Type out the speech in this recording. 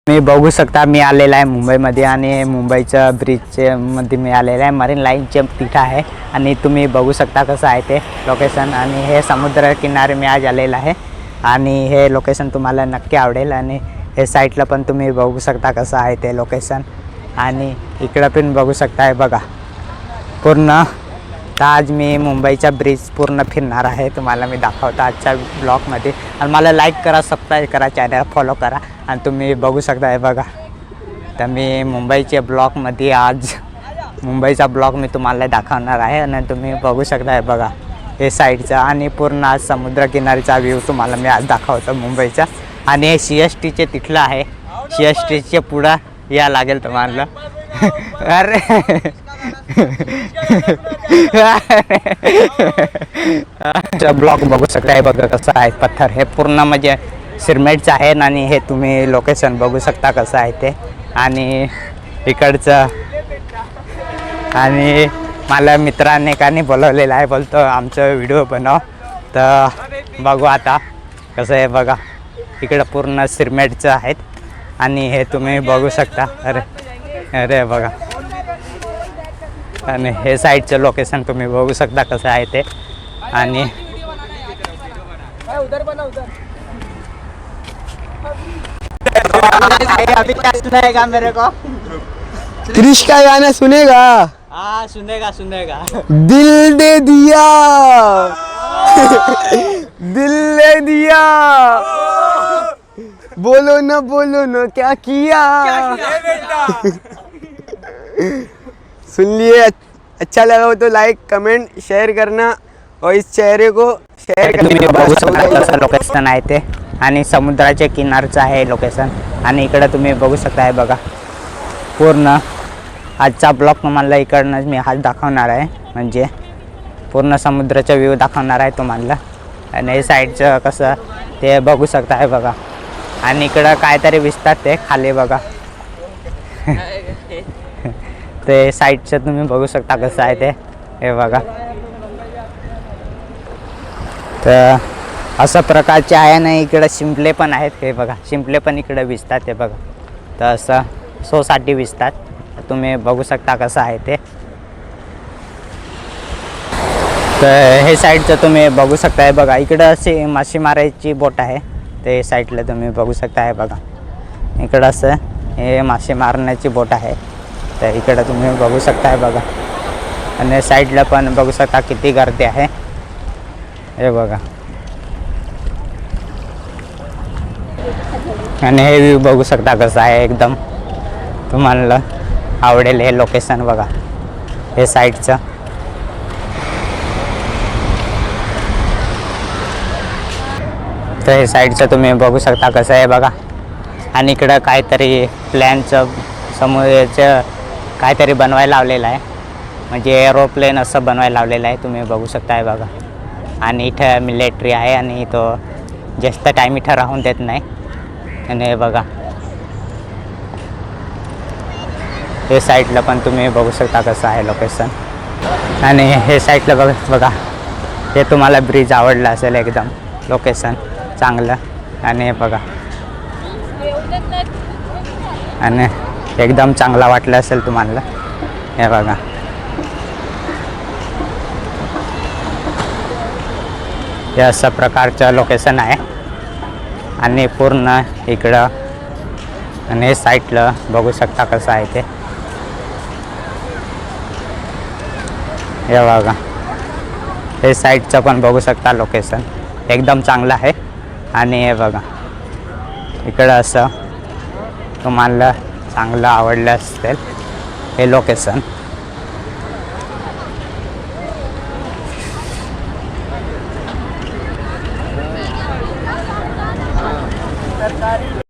मी बघू शकता मी आलेला आहे मुंबईमध्ये आणि मुंबईच्या ब्रिजचे मध्ये मी आलेला आहे. मरीन लाईनच्या तिथं आहे आणि तुम्ही बघू शकता कसं आहे ते लोकेशन. आणि हे समुद्र किनारे मी आज आलेला आहे आणि हे लोकेशन तुम्हाला नक्की आवडेल. आणि हे साईडला पण तुम्ही बघू शकता कसं आहे ते लोकेशन. आणि इकडं पण बघू शकता आहे बघा पूर्ण. तर आज मी मुंबईचा ब्रिज पूर्ण फिरणार आहे, तुम्हाला मी दाखवतो आजच्या ब्लॉगमध्ये. आणि मला लाईक करा, सबस्क्राईब करा, चॅनल फॉलो करा. आणि तुम्ही बघू शकता आहे बघा. तर मी मुंबईच्या ब्लॉगमध्ये आज मुंबईचा ब्लॉग मी तुम्हाला दाखवणार आहे. आणि तुम्ही बघू शकता आहे बघा हे साईडचा आणि पूर्ण आज समुद्रकिनारीचा व्ह्यू तुम्हाला मी आज दाखवतो मुंबईचा. आणि हे CSTचे तिथलं आहे, CSTचे पुढं या लागेल तुम्हाला. अरे ब्लॉग बघू शकता बघा कसं आहे. पत्थर हे पूर्ण म्हणजे सिरमेटचं आहे आणि हे तुम्ही लोकेशन बघू शकता कसं आहे ते. आणि इकडचं आणि मला मित्राने एकाने बोलवलेलं आहे, बोलतो आमचं व्हिडिओ बनव. तर बघू आता कसं आहे बघा. इकडं पूर्ण सिरमेटचं आहेत आणि हे तुम्ही बघू शकता. अरे अरे बघा. आणि हे साईडचं लोकेशन तुम्ही बघू शकता कसं आहे ते. आणि अभी सुनेगा मेरे को क्रिश का गाना सुनेगा? हाँ सुनेगा सुनेगा. दिल दे दिया दिल दे दिया, बोलो ना क्या किया. सुन लिए? अच्छा लगा हो तो लाइक कमेंट शेयर करना और इस चेहरे को शेयर तुम्ही करना. बघू शकता कसं लोकेशन आहे ते. आणि समुद्राच्या किनारचं आहे लोकेशन. आणि इकडं तुम्ही बघू शकता आहे बघा पूर्ण. आजचा ब्लॉग तुम्हाला इकडनंच मी हाच दाखवणार आहे, म्हणजे पूर्ण समुद्राचा व्ह्यू दाखवणार आहे तुम्हाला. आणि हे साईडचं कसं ते बघू शकता आहे बघा. आणि इकडं काहीतरी दिसतात ते खाली बघा. ते साईडचं तुम्ही बघू शकता कसं आहे ते हे बघा. तर असं प्रकारचे आहे ना. इकडं शिंपले पण आहेत हे बघा. शिंपले पण इकडं विजतात हे बघा. तर असं सोसाठी विजतात. तुम्ही बघू शकता कसं आहे ते. तर हे साईडचं तुम्ही बघू शकता आहे बघा. इकडं अशी मासे मारायची बोट आहे ते साईडला तुम्ही बघू शकता आहे बघा. इकडं असं हे मासे मारण्याची बोट आहे. तर इकडं तुम्ही बघू शकता आहे बघा. आणि साईडला पण बघू शकता किती गर्दी आहे हे बघा. आणि हे व्ह्यू बघू शकता कसं आहे एकदम. तुम्हाला आवडेल हे लोकेशन बघा हे साईडचं. तर हे साईडचं तुम्ही बघू शकता कसं आहे बघा. आणि इकडं काहीतरी प्लॅनचं समुद्राचं काहीतरी बनवायला लावलेलं आहे, म्हणजे एरोप्लेन असं बनवायला लावलेलं आहे. तुम्ही बघू शकताय बघा. आणि इथं मिलिटरी आहे आणि तो जास्त टाईम इथं राहून देत नाही. आणि हे बघा हे साईडला पण तुम्ही बघू शकता कसं आहे लोकेशन. आणि हे साईडला बघा हे तुम्हाला ब्रिज आवडला असेल एकदम लोकेशन चांगलं. आणि हे बघा आणि एकदम चांगला वाटला असेल तुम्हाला हे बघा. हे असं प्रकारचं लोकेशन आहे. आणि पूर्ण इकडं आणि हे साईडला बघू शकता कसं आहे ते हे बघा. हे साईडचं पण बघू शकता लोकेशन एकदम चांगलं आहे. आणि हे बघा इकडं असं तुम्हाला चांगलं आवडलं असेल हे लोकेशन.